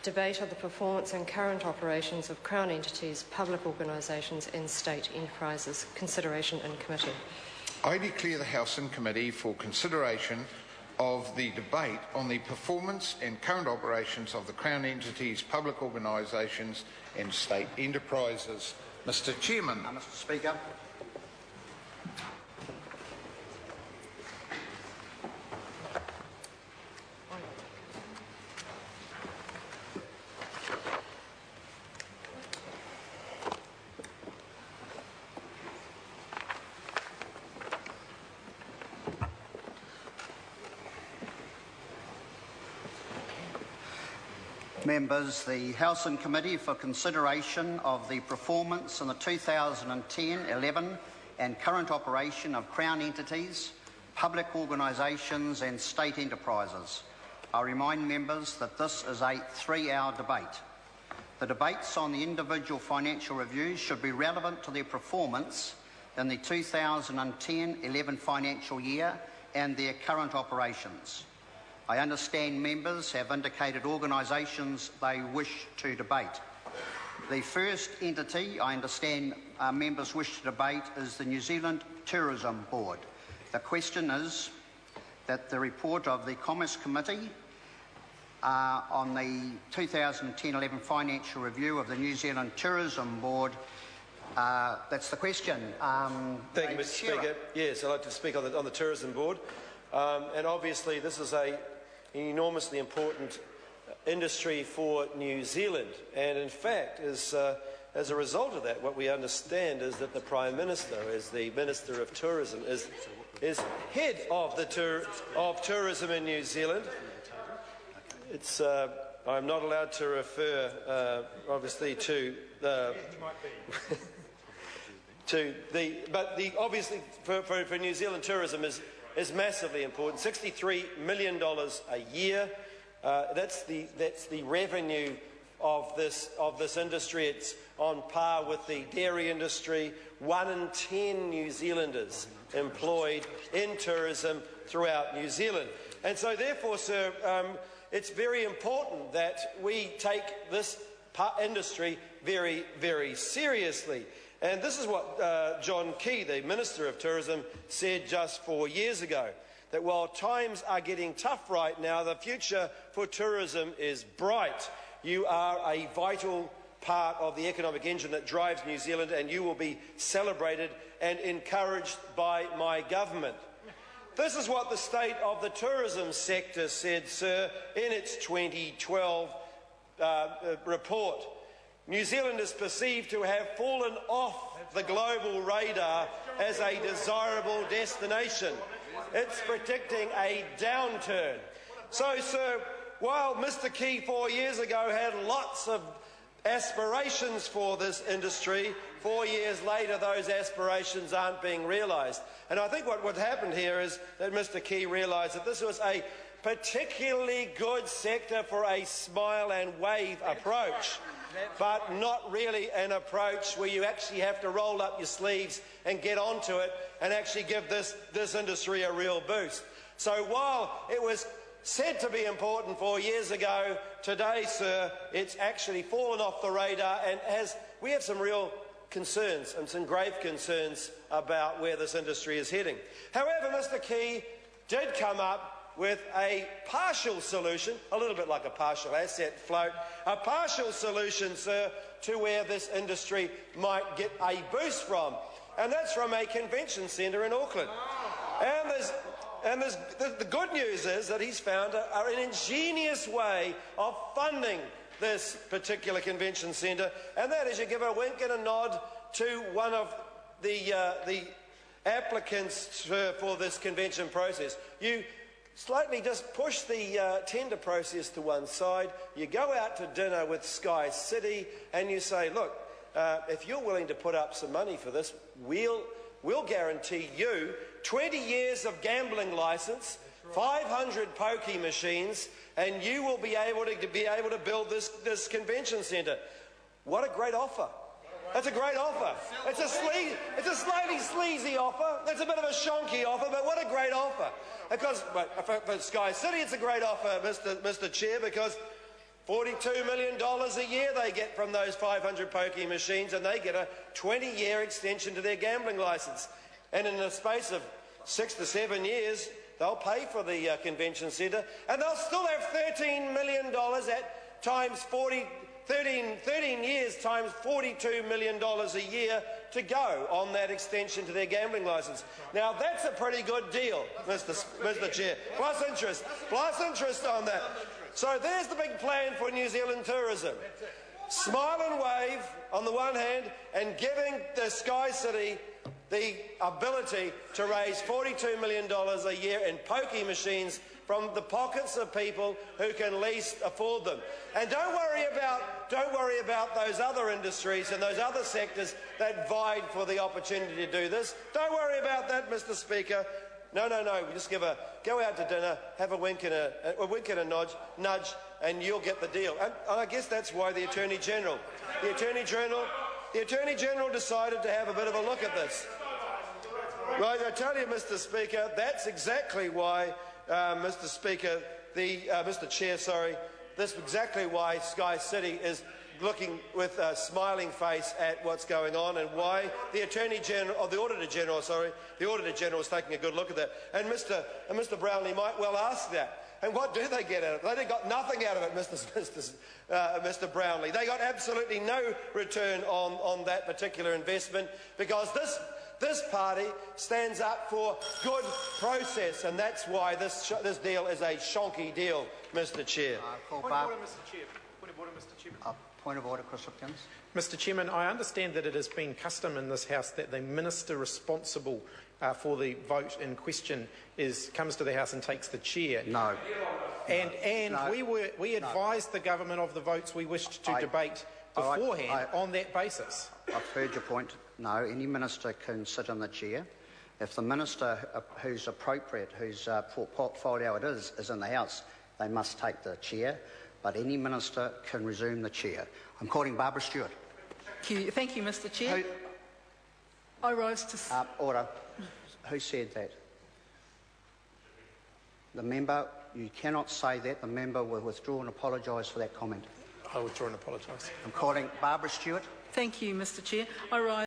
debate of the performance and current operations of Crown entities, public organisations and state enterprises. Consideration in committee. I declare the House in committee for consideration of the debate on the performance and current operations of the Crown entities, public organisations and state enterprises. Mr Chairman. Mr Speaker. Members, the House and Committee for consideration of the performance in the 2010-11 and current operation of Crown entities, public organisations and state enterprises. I remind members that this is a 3-hour debate. The debates on the individual financial reviews should be relevant to their performance in the 2010-11 financial year and their current operations. I understand members have indicated organisations they wish to debate. The first entity I understand members wish to debate is the New Zealand Tourism Board. The question is that the report of the Commerce Committee on the 2010-11 financial review of the New Zealand Tourism Board. That's the question. Thank you, Mr Speaker. Yes, I'd like to speak on the Tourism Board. And obviously this is an enormously important industry for New Zealand. And in fact, as a result of that, what we understand is that the Prime Minister, as the Minister of Tourism, is head of tourism in New Zealand. It's I'm not allowed to refer, obviously, to the obviously for New Zealand tourism is massively important. $63 million a year. That's the revenue of this industry. It's on par with the dairy industry. 1 in 10 New Zealanders employed in tourism throughout New Zealand. And so therefore, sir, it's very important that we take this industry very, very seriously. And this is what John Key, the Minister of Tourism, said just 4 years ago, that while times are getting tough right now, the future for tourism is bright. You are a vital part of the economic engine that drives New Zealand, and you will be celebrated and encouraged by my government. This is what the state of the tourism sector said, sir, in its 2012 report. New Zealand is perceived to have fallen off the global radar as a desirable destination. It's predicting a downturn. So, sir, while Mr Key 4 years ago had lots of aspirations for this industry, 4 years later those aspirations aren't being realised. And I think what happened here is that Mr Key realised that this was a particularly good sector for a smile and wave approach, but not really an approach where you actually have to roll up your sleeves and get onto it and actually give this industry a real boost. So while it was said to be important 4 years ago, today, sir, it's actually fallen off the radar, and we have some real concerns and some grave concerns about where this industry is heading. However, Mr Key did come up with a partial solution, a little bit like a partial asset float, a partial solution, sir, to where this industry might get a boost from. And that's from a convention centre in Auckland. And the good news is that he's found an ingenious way of funding this particular convention centre, and that is you give a wink and a nod to one of the applicants for this convention process. You slightly just push the tender process to one side, you go out to dinner with Sky City and you say, look, if you're willing to put up some money for this, we'll guarantee you 20 years of gambling licence, 500 pokey machines, and you will be able to build this convention centre. What a great offer. That's a great offer. It's a slightly sleazy offer. It's a bit of a shonky offer, but what a great offer. Because for Sky City, it's a great offer, Mr Chair, because $42 million a year they get from those 500 pokie machines, and they get a 20-year extension to their gambling licence. And in the space of 6 to 7 years, they'll pay for the convention centre, and they'll still have $13 million at times 13 years times $42 million a year to go on that extension to their gambling licence. Now, that's a pretty good deal, Mr. Chair. Plus interest on that. So there's the big plan for New Zealand tourism. Smile and wave on the one hand, and giving the Sky City the ability to raise $42 million a year in pokie machines from the pockets of people who can least afford them. And don't worry about those other industries and those other sectors that vied for the opportunity to do this. Don't worry about that, Mr. Speaker. No. Just go out to dinner, have a wink and a nudge, and you'll get the deal. And I guess that's why the Attorney General decided to have a bit of a look at this. Right, I tell you, Mr. Speaker, that's exactly why, Mr. Chair, this is exactly why Sky City is looking with a smiling face at what's going on, and why the Auditor General is taking a good look at that. And Mr. Brownlee might well ask that. And what do they get out of it? They got nothing out of it, Mr. Brownlee. They got absolutely no return on that particular investment, because this party stands up for good process, and that's why this deal is a shonky deal, Mr. Chair. Point of order, Mr. Chair. Point of order, Chris Hipkins. Mr. Chairman, I understand that it has been custom in this House that the minister responsible for the vote in question comes to the House and takes the chair. No. And no. we advised the government of the votes we wished to debate beforehand on that basis. I've heard your point. No, any minister can sit in the chair. If the minister who's appropriate, whose portfolio it is in the House, they must take the chair. But any minister can resume the chair. I'm calling Barbara Stewart. Thank you, Mr. Chair. I rise to... Order. Who said that? The member. You cannot say that. The member will withdraw and apologise for that comment. I withdraw and apologise. I'm calling Barbara Stewart. Thank you, Mr. Chair. I rise